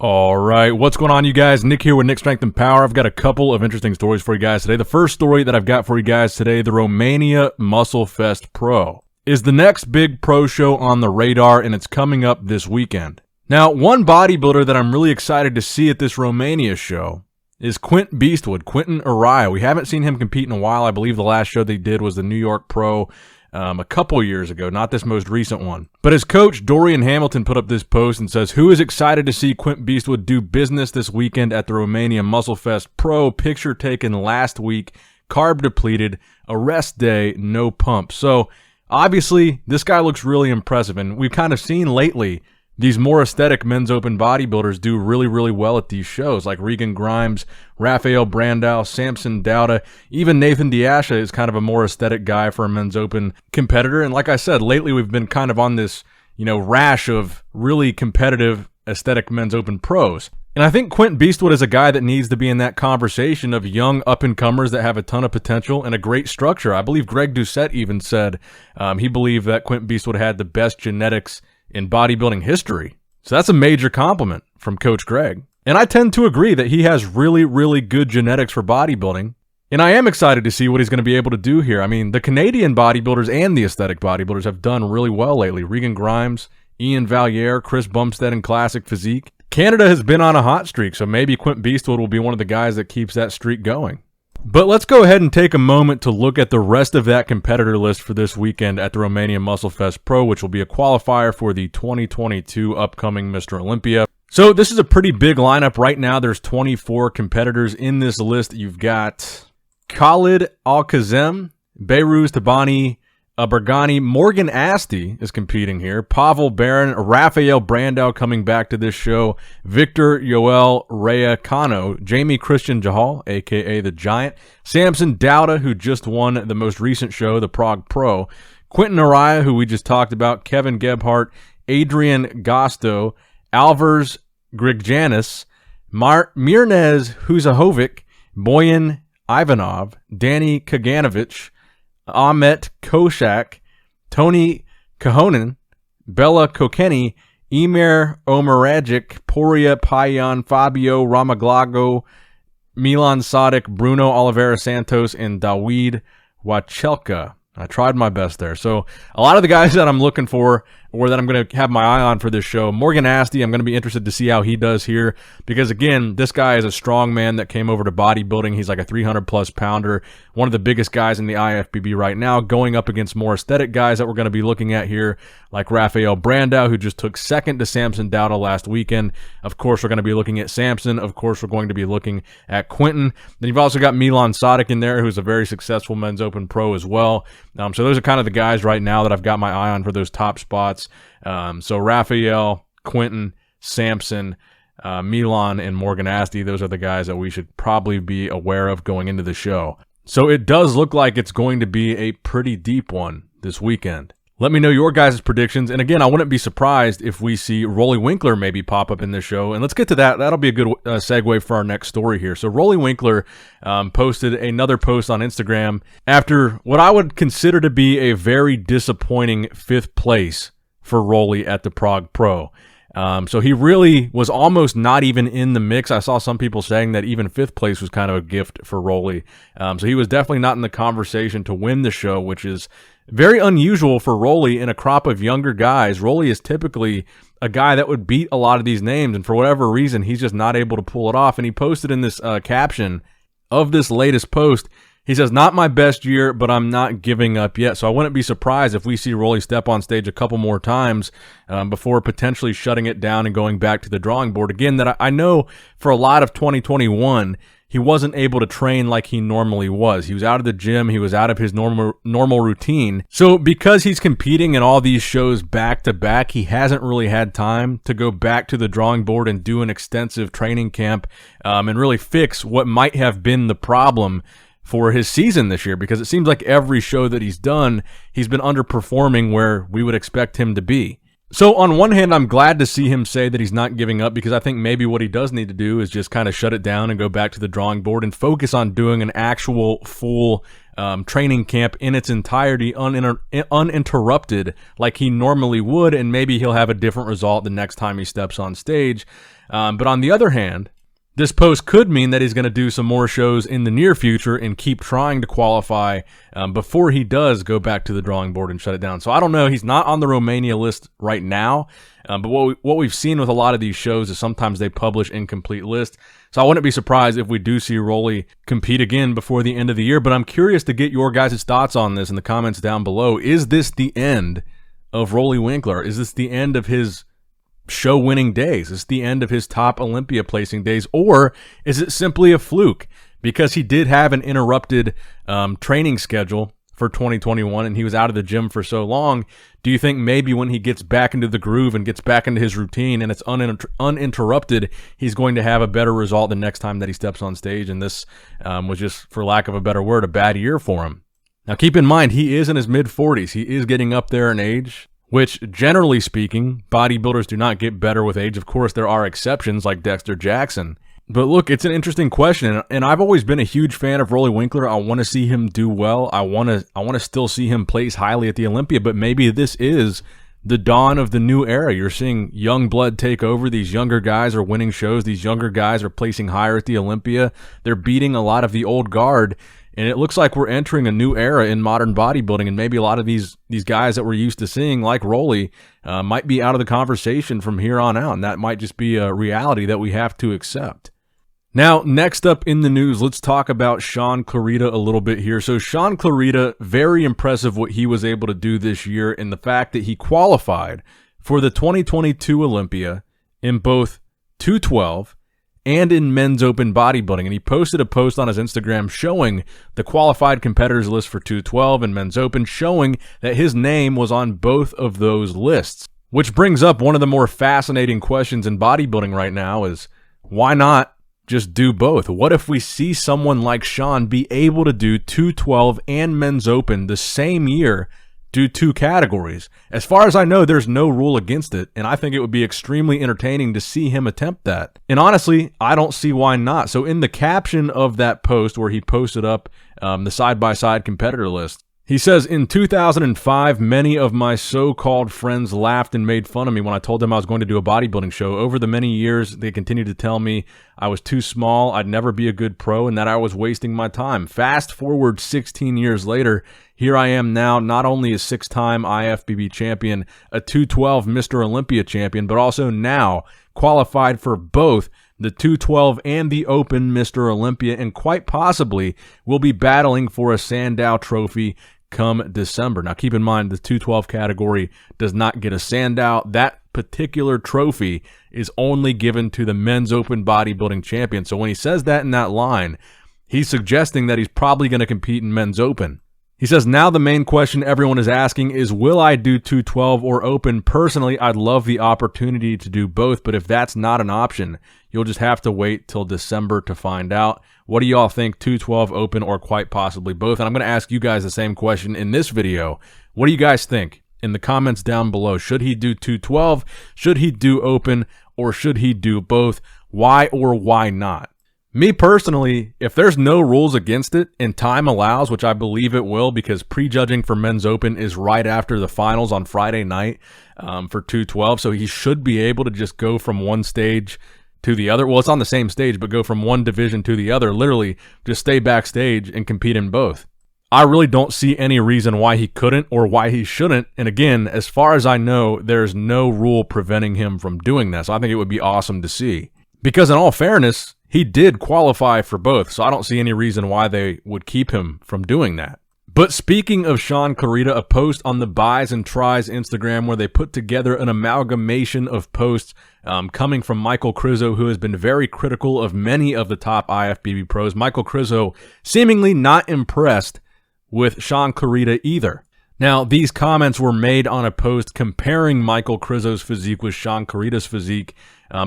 All right, what's going on, you guys? Nick here with Nick Strength and Power. I've got a couple of interesting stories for you guys today. The first story that I've got for you guys today, the Romania Muscle Fest Pro, is the next big pro show on the radar, and it's coming up this weekend. Now, one bodybuilder that I'm really excited to see at this Romania show is Quint Beastwood, Quinton Araya. We haven't seen him compete in a while. I believe the last show they did was the New York Pro a couple years ago, not this most recent one. But his coach, Dorian Hamilton, put up this post and says, "Who is excited to see Quint Beastwood do business this weekend at the Romania Muscle Fest Pro? Picture taken last week, carb depleted, a rest day, no pump." So obviously, this guy looks really impressive, and we've kind of seen lately these more aesthetic men's open bodybuilders do really, really well at these shows, like Regan Grimes, Rafael Brandao, Samson Dauda, even Nathan Diasha is kind of a more aesthetic guy for a men's open competitor. And like I said, lately we've been kind of on this, rash of really competitive aesthetic men's open pros. And I think Quint Beastwood is a guy that needs to be in that conversation of young up-and-comers that have a ton of potential and a great structure. I believe Greg Doucette even said he believed that Quint Beastwood had the best genetics in bodybuilding history. So that's a major compliment from Coach Greg. And I tend to agree that he has really, really good genetics for bodybuilding. And I am excited to see what he's going to be able to do here. I mean, the Canadian bodybuilders and the aesthetic bodybuilders have done really well lately. Regan Grimes, Ian Valliere, Chris Bumstead in Classic Physique. Canada has been on a hot streak, so maybe Quint Beastwood will be one of the guys that keeps that streak going. But let's go ahead and take a moment to look at the rest of that competitor list for this weekend at the Romania Muscle Fest Pro, which will be a qualifier for the 2022 upcoming Mr. Olympia. So this is a pretty big lineup right now. There's 24 competitors in this list. You've got Khalid Al-Kazem, Behruz Tabani, Bergani, Morgan Asti is competing here, Pavel Baron, Rafael Brandao coming back to this show, Victor Yoel Raikano, Jamie Christian Jahal, a.k.a. The Giant, Samson Dauda, who just won the most recent show, the Prague Pro, Quinton Araya, who we just talked about, Kevin Gebhardt, Adrian Gosto, Alvars Grigjanis, Mirnez Huzahovic, Boyan Ivanov, Danny Kaganovich, Ahmet Koshak, Tony Kahonen, Bella Kokeni, Emir Omeragic, Poria Payan, Fabio Ramaglago, Milan Sadic, Bruno Oliveira Santos, and Dawid Wachelka. I tried my best there. So a lot of the guys that I'm looking for, or that I'm going to have my eye on for this show, Morgan Asti, I'm going to be interested to see how he does here, because again, this guy is a strong man that came over to bodybuilding. He's like a 300-plus pounder, one of the biggest guys in the IFBB right now, going up against more aesthetic guys that we're going to be looking at here, like Rafael Brandao, who just took second to Samson Dauda last weekend. Of course, we're going to be looking at Samson. Of course, we're going to be looking at Quinton. Then you've also got Milan Sadic in there, who's a very successful men's open pro as well. So those are kind of the guys right now that I've got my eye on for those top spots. So Rafael, Quinton, Samson, Milan, and Morgan Asti, those are the guys that we should probably be aware of going into the show. So it does look like it's going to be a pretty deep one this weekend. Let me know your guys' predictions. And again, I wouldn't be surprised if we see Roelly Winklaar maybe pop up in this show. And let's get to that. That'll be a good segue for our next story here. So Roelly Winklaar posted another post on Instagram after what I would consider to be a very disappointing 5th place for Roelly at the Prague Pro. So he really was almost not even in the mix. I saw some people saying that even 5th place was kind of a gift for Roelly. So he was definitely not in the conversation to win the show, which is very unusual for Roelly in a crop of younger guys. Roelly is typically a guy that would beat a lot of these names, and for whatever reason, he's just not able to pull it off. And he posted in this caption of this latest post, he says, "Not my best year, but I'm not giving up yet." So I wouldn't be surprised if we see Roelly step on stage a couple more times before potentially shutting it down and going back to the drawing board. Again, that I know for a lot of 2021, he wasn't able to train like he normally was. He was out of the gym. He was out of his normal routine. So because he's competing in all these shows back to back, he hasn't really had time to go back to the drawing board and do an extensive training camp and really fix what might have been the problem for his season this year, because it seems like every show that he's done, he's been underperforming where we would expect him to be. So on one hand, I'm glad to see him say that he's not giving up, because I think maybe what he does need to do is just kind of shut it down and go back to the drawing board and focus on doing an actual full training camp in its entirety uninterrupted like he normally would, and maybe he'll have a different result the next time he steps on stage. But on the other hand, this post could mean that he's going to do some more shows in the near future and keep trying to qualify before he does go back to the drawing board and shut it down. So I don't know. He's not on the Romania list right now. But what we've seen with a lot of these shows is sometimes they publish incomplete lists. So I wouldn't be surprised if we do see Roelly compete again before the end of the year. But I'm curious to get your guys' thoughts on this in the comments down below. Is this the end of Roelly Winklaar? Is this the end of his show-winning days? Is this the end of his top Olympia placing days? Or is it simply a fluke? Because he did have an interrupted training schedule for 2021 and he was out of the gym for so long. Do you think maybe when he gets back into the groove and gets back into his routine and it's uninterrupted, he's going to have a better result the next time that he steps on stage? And this was just, for lack of a better word, a bad year for him. Now keep in mind, he is in his mid-40s. He is getting up there in age, which, generally speaking, bodybuilders do not get better with age. Of course, there are exceptions like Dexter Jackson. But look, it's an interesting question, and I've always been a huge fan of Roelly Winklaar. I want to see him do well. I want to still see him place highly at the Olympia, but maybe this is the dawn of the new era. You're seeing young blood take over. These younger guys are winning shows. These younger guys are placing higher at the Olympia. They're beating a lot of the old guard. And it looks like we're entering a new era in modern bodybuilding, and maybe a lot of these guys that we're used to seeing, like Roelly, might be out of the conversation from here on out, and that might just be a reality that we have to accept. Now, next up in the news, let's talk about Shaun Clarida a little bit here. So Shaun Clarida, very impressive what he was able to do this year, and the fact that he qualified for the 2022 Olympia in both 212 and in men's open bodybuilding. And he posted a post on his Instagram showing the qualified competitors list for 212 and men's open, showing that his name was on both of those lists. Which brings up one of the more fascinating questions in bodybuilding right now is, why not just do both? What if we see someone like Shaun be able to do 212 and men's open the same year, do two categories? As far as I know, there's no rule against it, and I think it would be extremely entertaining to see him attempt that. And honestly, I don't see why not. So in the caption of that post where he posted up the side-by-side competitor list, he says, in 2005, many of my so-called friends laughed and made fun of me when I told them I was going to do a bodybuilding show. Over the many years, they continued to tell me I was too small, I'd never be a good pro, and that I was wasting my time. Fast forward 16 years later, here I am now, not only a 6-time IFBB champion, a 212 Mr. Olympia champion, but also now qualified for both the 212 and the Open Mr. Olympia, and quite possibly will be battling for a Sandow trophy come December. Now keep in mind, the 212 category does not get a Sandow. That particular trophy is only given to the men's open bodybuilding champion. So when he says that in that line, he's suggesting that he's probably going to compete in men's open. He says, now the main question everyone is asking is, will I do 212 or open? Personally, I'd love the opportunity to do both, but if that's not an option, you'll just have to wait till December to find out. What do y'all think, 212, open, or quite possibly both? And I'm going to ask you guys the same question in this video. What do you guys think? In the comments down below, should he do 212? Should he do open? Or should he do both? Why or why not? Me personally, if there's no rules against it and time allows, which I believe it will, because prejudging for men's open is right after the finals on Friday night for 212, so he should be able to just go from one stage to the other. Well, it's on the same stage, but go from one division to the other, literally just stay backstage and compete in both. I really don't see any reason why he couldn't or why he shouldn't. And again, as far as I know, there's no rule preventing him from doing that. So I think it would be awesome to see. Because in all fairness, he did qualify for both, so I don't see any reason why they would keep him from doing that. But speaking of Shaun Clarida, a post on the Buys and Tries Instagram where they put together an amalgamation of posts coming from Michal Krizo, who has been very critical of many of the top IFBB pros. Michal Krizo seemingly not impressed with Shaun Clarida either. Now, these comments were made on a post comparing Michal Krizo's physique with Shaun Clarida's physique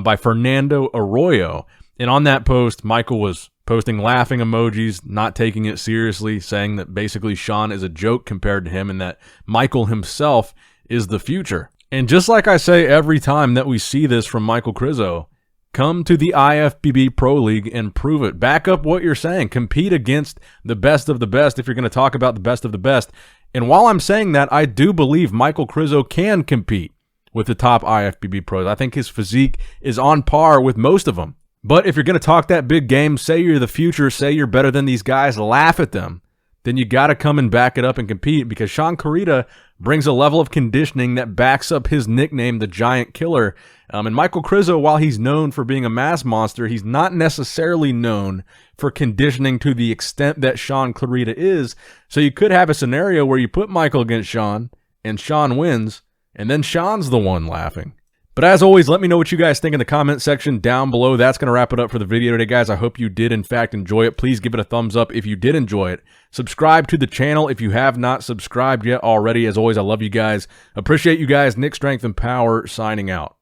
by Fernando Arroyo. And on that post, Michal was posting laughing emojis, not taking it seriously, saying that basically Shaun is a joke compared to him and that Michal himself is the future. And just like I say every time that we see this from Michal Krizo, Come to the IFBB Pro League and prove it. Back up what you're saying. Compete against the best of the best if you're going to talk about the best of the best. And while I'm saying that, I do believe Michal Krizo can compete with the top IFBB pros. I think his physique is on par with most of them. But if you're going to talk that big game, say you're the future, say you're better than these guys, laugh at them, then you got to come and back it up and compete, because Shaun Clarida brings a level of conditioning that backs up his nickname, the Giant Killer. And Michal Krizo, while he's known for being a mass monster, he's not necessarily known for conditioning to the extent that Shaun Clarida is. So you could have a scenario where you put Michal against Shaun, and Shaun wins, and then Shaun's the one laughing. But as always, let me know what you guys think in the comment section down below. That's going to wrap it up for the video today, guys. I hope you did, in fact, enjoy it. Please give it a thumbs up if you did enjoy it. Subscribe to the channel if you have not subscribed yet already. As always, I love you guys. Appreciate you guys. Nick Strength and Power signing out.